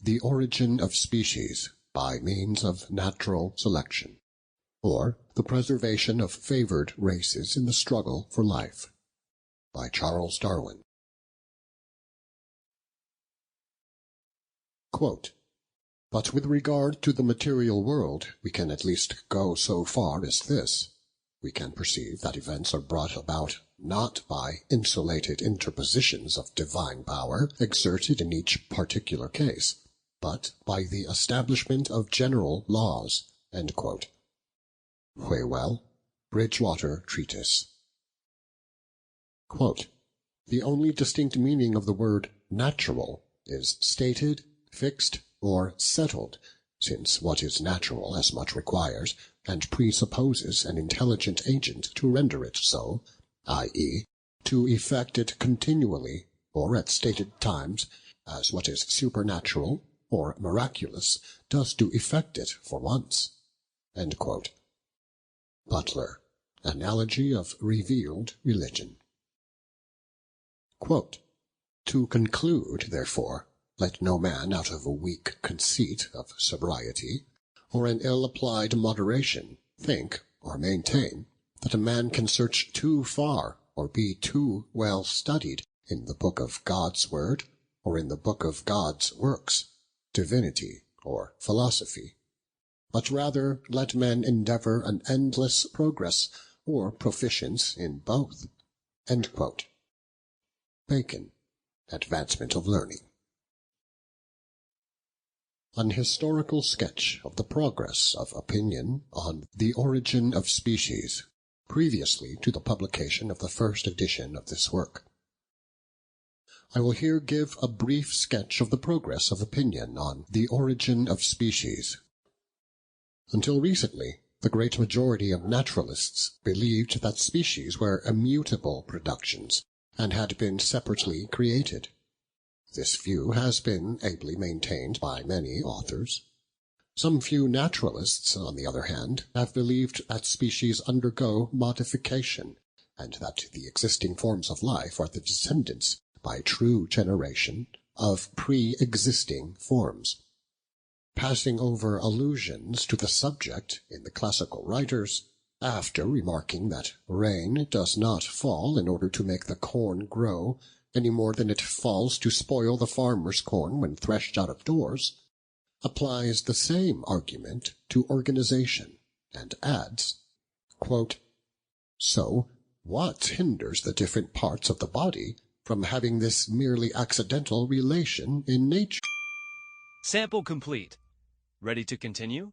The Origin of Species by Means of Natural Selection, or The Preservation of Favoured Races in the Struggle for Life, by Charles Darwin. Quote, "But with regard to the material world, we can at least go so far as this. We can perceive that events are brought about not by insulated interpositions of divine power exerted in each particular case, but by the establishment of general laws." End quote. Whewell, Bridgewater Treatise. Quote, "The only distinct meaning of the word natural is stated, fixed, or settled, since what is natural as much requires and presupposes an intelligent agent to render it so, i.e., to effect it continually, or at stated times, as what is supernatural or miraculous does to effect it for once." End quote. Butler, Analogy of Revealed Religion. Quote, "To conclude, therefore, let no man out of a weak conceit of sobriety, or an ill-applied moderation, think or maintain that a man can search too far or be too well studied in the book of God's word or in the book of God's works, divinity or philosophy, but rather let men endeavour an endless progress or proficience in both." End quote. Bacon, Advancement of Learning. An historical sketch of the progress of opinion on The Origin of Species, previously to the publication of the first edition of this work. I will here give a brief sketch of the progress of opinion on The Origin of Species. Until recently, the great majority of naturalists believed that species were immutable productions, and had been separately created. This view has been ably maintained by many authors. Some few naturalists, on the other hand, have believed that species undergo modification, and that the existing forms of life are the descendants, by true generation, of pre-existing forms. Passing over allusions to the subject in the classical writers, after remarking that rain does not fall in order to make the corn grow, any more than it falls to spoil the farmer's corn when threshed out of doors, applies the same argument to organization, and adds, quote, "So, what hinders the different parts of the body from having this merely accidental relation in nature?" Sample complete. Ready to continue?